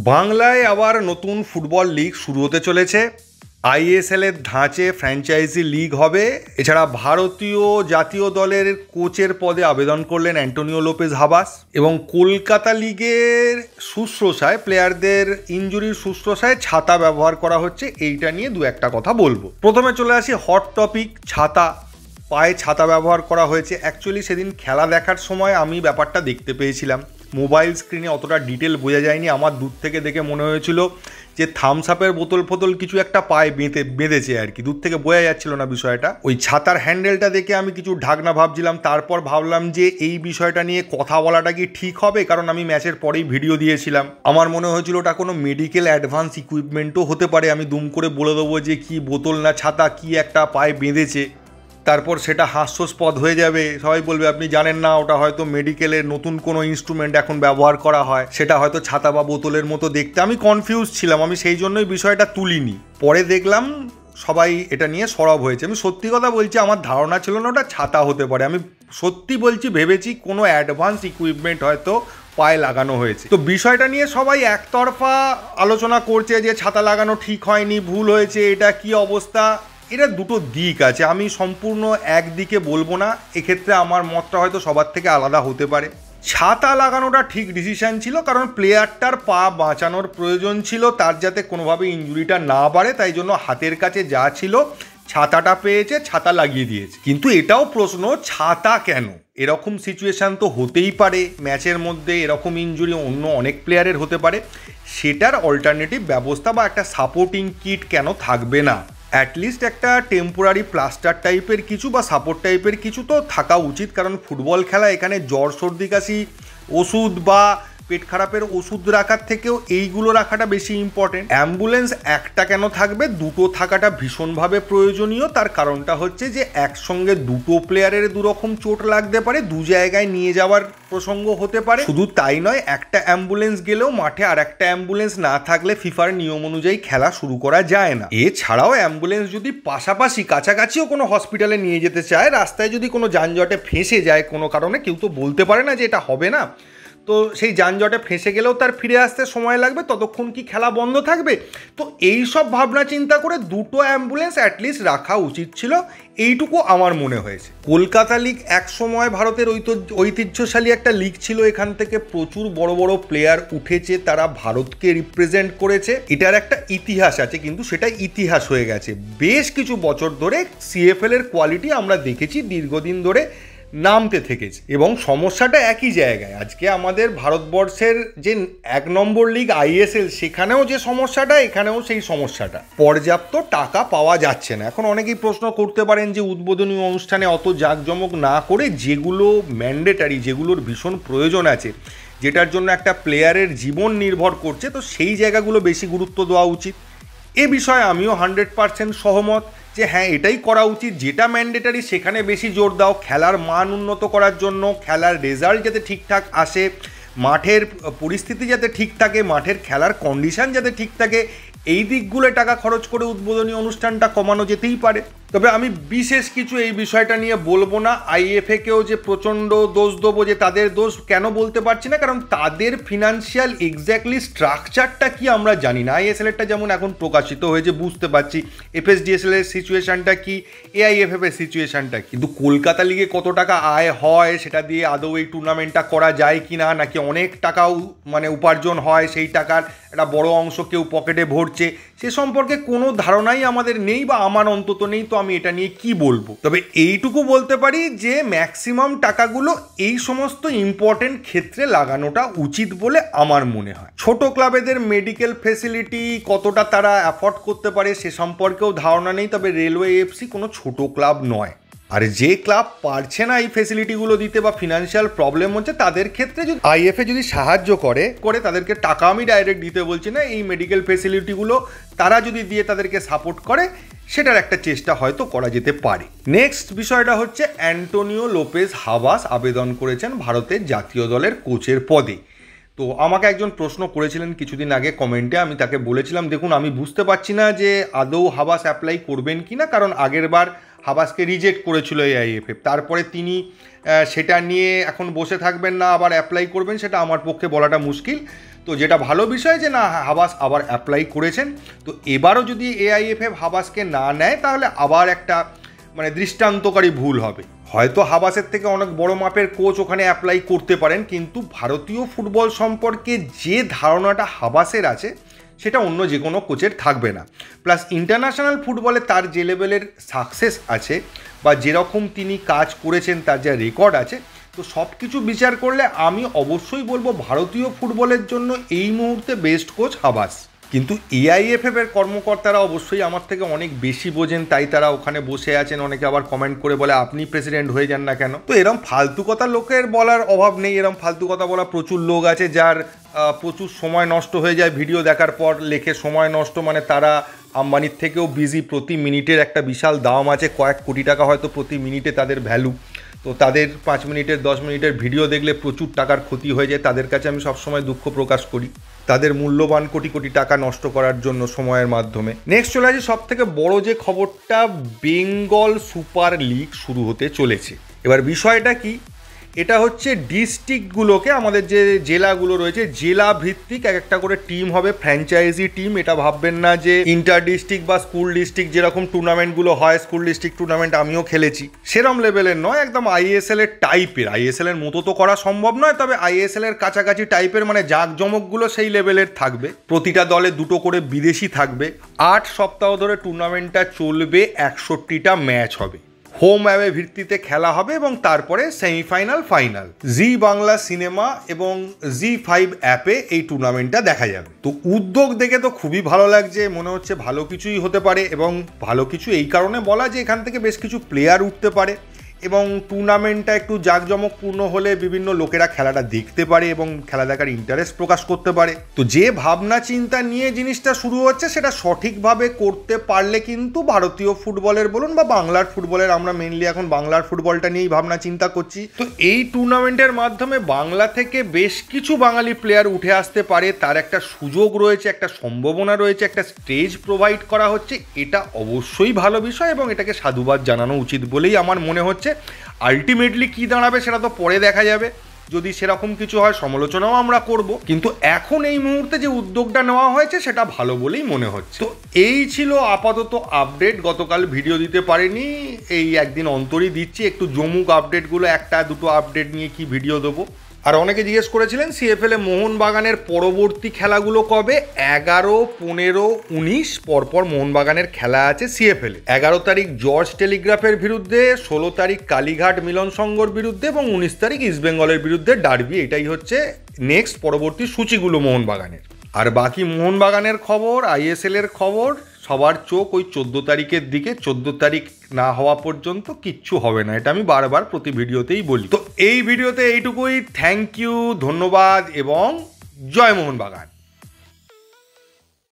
বাংলায় আবার নতুন ফুটবল লিগ শুরু হতে চলেছে। আইএসএল এর ধাঁচে ফ্র্যাঞ্চাইজি লিগ হবে। এছাড়া ভারতীয় জাতীয় দলের কোচের পদে আবেদন করলেন অ্যান্টোনিও লোপেজ হাবাস, এবং কলকাতা লিগের শুশ্রূষায় প্লেয়ারদের ইনজুরির শুশ্রূষায় ছাতা ব্যবহার করা হচ্ছে। এইটা নিয়ে দু একটা কথা বলবো। প্রথমে চলে আসি হট টপিক, ছাতা। পায়ে ছাতা ব্যবহার করা হয়েছে। অ্যাকচুয়ালি সেদিন খেলা দেখার সময় আমি ব্যাপারটা দেখতে পেয়েছিলাম। মোবাইল স্ক্রিনে অতটা ডিটেল বোঝা যায়নি। আমার দূর থেকে দেখে মনে হয়েছিল যে থামস আপের বোতল ফোতল কিছু একটা পায়ে বেঁধেছে আর কি। দূর থেকে বোঝা যাচ্ছিল না বিষয়টা। ওই ছাতার হ্যান্ডেলটা দেখে আমি কিছু ঢাকনা ভাবছিলাম। তারপর ভাবলাম যে এই বিষয়টা নিয়ে কথা বলাটা কি ঠিক হবে, কারণ আমি ম্যাচের পরেই ভিডিও দিয়েছিলাম। আমার মনে হয়েছিল ওটা কোনো মেডিকেল অ্যাডভান্স ইকুইপমেন্টও হতে পারে। আমি দুম করে বলে দেবো যে কি বোতল না ছাতা, কি একটা পায়ে বেঁধেছে। তারপর সেটা হাস্যাস্পদ হয়ে যাবে। সবাই বলবে আপনি জানেন না, ওটা হয়তো মেডিকেলের নতুন কোনো ইনস্ট্রুমেন্ট এখন ব্যবহার করা হয়, সেটা হয়তো ছাতা বা বোতলের মতো দেখতে। আমি কনফিউজ ছিলাম, আমি সেই জন্যই বিষয়টা তুলিনি। পরে দেখলাম সবাই এটা নিয়ে সরব হয়েছে। আমি সত্যি কথা বলছি, আমার ধারণা ছিল না ওটা ছাতা হতে পারে। আমি সত্যি বলছি, ভেবেছি কোনো অ্যাডভান্স ইকুইপমেন্ট হয়তো পায়ে লাগানো হয়েছে। তো বিষয়টা নিয়ে সবাই একতরফা আলোচনা করছে যে ছাতা লাগানো ঠিক হয়নি, ভুল হয়েছে, এটা কি অবস্থা। এটা দুটো দিক আছে, আমি সম্পূর্ণ একদিকে বলবো না। এক্ষেত্রে আমার মতটা হয়তো সবার থেকে আলাদা হতে পারে। ছাতা লাগানোটা ঠিক ডিসিশন ছিল, কারণ প্লেয়ারটার পা বাঁচানোর প্রয়োজন ছিল, তার যাতে কোনোভাবে ইনজুরিটা না বাড়ে। তাই জন্য হাতের কাছে যা ছিল ছাতাটা পেয়েছে, ছাতা লাগিয়ে দিয়েছে। কিন্তু এটাও প্রশ্ন, ছাতা কেন? এরকম সিচুয়েশান তো হতেই পারে ম্যাচের মধ্যে, এরকম ইনজুরি অন্য অনেক প্লেয়ারের হতে পারে। সেটার অল্টারনেটিভ ব্যবস্থা বা একটা সাপোর্টিং কিট কেন থাকবে না? অ্যাটলিস্ট একটা টেম্পোরারি প্লাস্টার টাইপের কিছু বা সাপোর্ট টাইপের কিছু তো থাকা উচিত। কারণ ফুটবল খেলা, এখানে জ্বর সর্দি কাশি ওষুধ বা পেট খারাপের ওষুধ রাখার থেকেও এইগুলো রাখাটা বেশি ইম্পর্টেন্ট। অ্যাম্বুলেন্স একটা কেন থাকবে, দুটো থাকাটা ভীষণভাবে প্রয়োজনীয়। তার কারণটা হচ্ছে যে একসঙ্গে দুটো প্লেয়ারের দুরকম চোট লাগতে পারে, দু জায়গায় নিয়ে যাওয়ার প্রসঙ্গ হতে পারে। শুধু তাই নয়, একটা অ্যাম্বুলেন্স গেলেও মাঠে আর একটা অ্যাম্বুলেন্স না থাকলে ফিফার নিয়ম অনুযায়ী খেলা শুরু করা যায় না। এছাড়াও অ্যাম্বুলেন্স যদি পাশাপাশি কাছাকাছিও কোনো হসপিটালে নিয়ে যেতে চায়, রাস্তায় যদি কোনো যানজটে ফেঁসে যায় কোনো কারণে, কেউ তো বলতে পারে না যে এটা হবে না, তো সেই যানজটে ফেঁসে গেলেও তার ফিরে আসতে সময় লাগবে। ততক্ষণ কি খেলা বন্ধ থাকবে? তো এই সব ভাবনা চিন্তা করে দুটো অ্যাম্বুলেন্স অ্যাটলিস্ট রাখা উচিত ছিল, এইটুকু আমার মনে হয়েছে। কলকাতা লিগ এক সময় ভারতের ঐতিহ্যশালী একটা লিগ ছিল। এখান থেকে প্রচুর বড় বড় প্লেয়ার উঠেছে, তারা ভারতকে রিপ্রেজেন্ট করেছে। এটার একটা ইতিহাস আছে, কিন্তু সেটা ইতিহাস হয়ে গেছে। বেশ কিছু বছর ধরে সিএফএল এর কোয়ালিটি আমরা দেখেছি দীর্ঘদিন ধরে নামতে থেকেছে, এবং সমস্যাটা একই জায়গায়। আজকে আমাদের ভারতবর্ষের যে 1 নম্বর লিগ আইএসএল, সেখানেও যে সমস্যাটা, এখানেও সেই সমস্যাটা। পর্যাপ্ত টাকা পাওয়া যাচ্ছে না। এখন অনেকেই প্রশ্ন করতে পারেন যে উদ্বোধনী অনুষ্ঠানে অত জাঁকজমক না করে যেগুলো ম্যান্ডেটারি, যেগুলোর ভীষণ প্রয়োজন আছে, যেটার জন্য একটা প্লেয়ারের জীবন নির্ভর করছে, তো সেই জায়গাগুলো বেশি গুরুত্ব দেওয়া উচিত। এ বিষয়ে আমিও 100% সহমত যে হ্যাঁ, এটাই করা উচিত। যেটা ম্যান্ডেটারি সেখানে বেশি জোর দাও, খেলার মান উন্নত করার জন্য, খেলার রেজাল্ট যাতে ঠিকঠাক আসে, মাঠের পরিস্থিতি যাতে ঠিক থাকে, মাঠের খেলার কন্ডিশন যাতে ঠিক থাকে, এই দিকগুলো টাকা খরচ করে উদ্বোধনী অনুষ্ঠানটা কমানো যেতেই পারে। তবে আমি বিশেষ কিছু এই বিষয়টা নিয়ে বলবো না। আইএফএকেও যে প্রচণ্ড দোষ দেবো, যে তাদের দোষ কেন বলতে পারছি না, কারণ তাদের ফিনান্সিয়াল এক্স্যাক্টলি স্ট্রাকচারটা কি আমরা জানি না। আইএসএলটা যেমন এখন প্রকাশিত হয়েছে বুঝতে পারছি, এফএসডিএসএল এর সিচুয়েশনটা কি, এআইএফএফ এর সিচুয়েশনটা কি, কিন্তু কলকাতা লিগে কত টাকা আয় হয়, সেটা দিয়ে আদৌ এই টুর্নামেন্টটা করা যায় কি না, নাকি অনেক টাকাও মানে উপার্জন হয়, সেই টাকার একটা বড় অংশ কেউ পকেটে ভরছে, সে সম্পর্কে কোনো ধারণাই আমাদের নেই, বা আমার অন্তত নেই। তো আমি এটা নিয়ে কি বলবো? তবে এইটুকু বলতে পারি যে ম্যাক্সিমাম টাকাগুলো এই সমস্ত ইম্পর্টেন্ট ক্ষেত্রে লাগানোটা উচিত বলে আমার মনে হয়। ছোট ক্লাবেদের মেডিকেল ফেসিলিটি কতটা তারা অ্যাফোর্ড করতে পারে সে সম্পর্কেও ধারণা নেই। তবে রেলওয়ে এফসি কোনো ছোট ক্লাব নয়, আর যে ক্লাব পারছে না এই ফেসিলিটিগুলো দিতে বা ফিনান্সিয়াল প্রবলেম হচ্ছে, তাদের ক্ষেত্রে যদি আইএফএ যদি সাহায্য করে তাদেরকে টাকা, আমি ডাইরেক্ট দিতে বলছি না, এই মেডিকেল ফেসিলিটিগুলো তারা যদি দিয়ে তাদেরকে সাপোর্ট করে, সেটার একটা চেষ্টা হয়তো করা যেতে পারে। নেক্সট বিষয়টা হচ্ছে অ্যান্টোনিও লোপেজ হাবাস আবেদন করেছেন ভারতের জাতীয় দলের কোচের পদে। তো আমাকে একজন প্রশ্ন করেছিলেন কিছুদিন আগে কমেন্টে, আমি তাকে বলেছিলাম দেখুন, আমি বুঝতে পারছি না যে আদৌ হাবাস অ্যাপ্লাই করবেন কি না, কারণ আগের বার হাবাসকে রিজেক্ট করেছিল এআইএফএফ। তারপরে তিনি সেটা নিয়ে এখন বসে থাকবেন না আবার অ্যাপ্লাই করবেন, সেটা আমার পক্ষে বলাটা মুশকিল। তো যেটা ভালো বিষয় যে না, হাবাস আবার অ্যাপ্লাই করেছেন। তো এবারও যদি AIFF হাবাসকে না নেয় তাহলে আবার একটা মানে দৃষ্টান্তকারী ভুল হবে। হয়তো হাবাসের থেকে অনেক বড় মাপের কোচ ওখানে অ্যাপ্লাই করতে পারেন, কিন্তু ভারতীয় ফুটবল সম্পর্কে যে ধারণাটা হাবাসের আছে সেটা অন্য যে কোনো কোচের থাকবে না। প্লাস ইন্টারন্যাশনাল ফুটবলে তার যে লেভেলের সাকসেস আছে বা যেরকম তিনি কাজ করেছেন, তার যা রেকর্ড আছে, তো সব কিছু বিচার করলে আমি অবশ্যই বলবো ভারতীয় ফুটবলের জন্য এই মুহূর্তে বেস্ট কোচ হাবাস। কিন্তু AIFF এর কর্মকর্তারা অবশ্যই আমার থেকে অনেক বেশি বোঝেন, তাই তারা ওখানে বসে আছেন। অনেকে আবার কমেন্ট করে বলে আপনি প্রেসিডেন্ট হয়ে যান না কেন। তো এরম ফালতু কথা লোকের বলার অভাব নেই, এরম ফালতু কথা বলা প্রচুর লোক আছে যার প্রচুর সময় নষ্ট হয়ে যায় ভিডিও দেখার পর। লেখে সময় নষ্ট, মানে তারা আম্বানির থেকেও বিজি। প্রতি মিনিটের একটা বিশাল দাম আছে, কয়েক কোটি টাকা হয়তো প্রতি মিনিটে তাদের ভ্যালু। তো তাদের 5 মিনিটের 10 মিনিটের ভিডিও দেখলে প্রচুর টাকার ক্ষতি হয়ে যায়। তাদের কাছে আমি সবসময় দুঃখ প্রকাশ করি তাদের মূল্যবান কোটি কোটি টাকা নষ্ট করার জন্য সময়ের মাধ্যমে। নেক্সট চলে আসি সব থেকে বড় যে খবরটা, বেঙ্গল সুপার লিগ শুরু হতে চলেছে। এবার বিষয়টা কি, এটা হচ্ছে ডিস্ট্রিক্টগুলোকে, আমাদের যে জেলাগুলো রয়েছে জেলা ভিত্তিক এক একটা করে টিম হবে, ফ্র্যাঞ্চাইজি টিম। এটা ভাববেন না যে ইন্টার ডিস্ট্রিক্ট বা স্কুল ডিস্ট্রিক্ট যেরকম টুর্নামেন্টগুলো হয়, স্কুল ডিস্ট্রিক্ট টুর্নামেন্ট আমিও খেলেছি, সেরম লেভেলের নয়, একদম ISL এর টাইপের। ISL এর মতো তো করা সম্ভব নয়, তবে ISL এর কাছাকাছি টাইপের, মানে জাঁকজমকগুলো সেই লেভেলের থাকবে। প্রতিটা দলে 2টো করে বিদেশি থাকবে। 8 সপ্তাহ ধরে টুর্নামেন্টটা চলবে, 61টা ম্যাচ হবে, হোম অ্যাওয়ে ভিত্তিতে খেলা হবে এবং তারপরে সেমিফাইনাল, ফাইনাল। জি বাংলা সিনেমা এবং জি5 অ্যাপে এই টুর্নামেন্টটা দেখা যাবে। তো উদ্যোগ দেখে তো খুবই ভালো লাগছে, মনে হচ্ছে ভালো কিছুই হতে পারে। এবং ভালো কিছু এই কারণে বলা যে এখান থেকে বেশ কিছু প্লেয়ার উঠতে পারে এবং টুর্নামেন্টটা একটু জাঁকজমকপূর্ণ হলে বিভিন্ন লোকেরা খেলাটা দেখতে পারে এবং খেলা দেখার ইন্টারেস্ট প্রকাশ করতে পারে। তো যে ভাবনা চিন্তা নিয়ে জিনিসটা শুরু হচ্ছে সেটা সঠিকভাবে করতে পারলে কিন্তু ভারতীয় ফুটবলের বলুন বা বাংলার ফুটবলের, আমরা মেনলি এখন বাংলার ফুটবলটা নিয়েই ভাবনা চিন্তা করছি, তো এই টুর্নামেন্টের মাধ্যমে বাংলা থেকে বেশ কিছু বাঙালি প্লেয়ার উঠে আসতে পারে। তার একটা সুযোগ রয়েছে, একটা সম্ভাবনা রয়েছে, একটা স্টেজ প্রোভাইড করা হচ্ছে। এটা অবশ্যই ভালো বিষয় এবং এটাকে সাধুবাদ জানানো উচিত বলেই আমার মনে হচ্ছে। আলটিমেটলি কি দাঁড়াবে সেটা তো পরে দেখা যাবে, যদি সেরকম কিছু হয় সমালোচনাও আমরা করব, কিন্তু এখন এই মুহূর্তে যে উদ্যোগটা নেওয়া হয়েছে সেটা ভালো বলেই মনে হচ্ছে। তো এই ছিল আপাতত আপডেট। গতকাল ভিডিও দিতে পারিনি, এই একদিন অন্তরই দিচ্ছি। একটু জমুক আপডেটগুলো, 1-2 আপডেট নিয়ে কি ভিডিও দেবো। আর অনেকে জিজ্ঞেস করেছিলেন CFL এ মোহনবাগানের পরবর্তী খেলাগুলো কবে। 11, 15, 19 পরপর মোহনবাগানের খেলা আছে CFL এ। 11 তারিখ জর্জ টেলিগ্রাফের বিরুদ্ধে, 16 তারিখ কালীঘাট মিলন সংঘর বিরুদ্ধে এবং 19 তারিখ ইস্টবেঙ্গলের বিরুদ্ধে ডার্বি। এটাই হচ্ছে নেক্সট পরবর্তী সূচিগুলো মোহনবাগানের। আর বাকি মোহনবাগানের খবর, ISL এর খবর, সবার চোখ ওই 14 তারিখের দিকে। 14 তারিখ না হওয়া পর্যন্ত কিচ্ছু হবে না, এটা আমি বারবার প্রতি ভিডিওতেই বলি। তো এই ভিডিওতে এইটুকুই। থ্যাংক ইউ, ধন্যবাদ এবং জয় মোহনবাগান।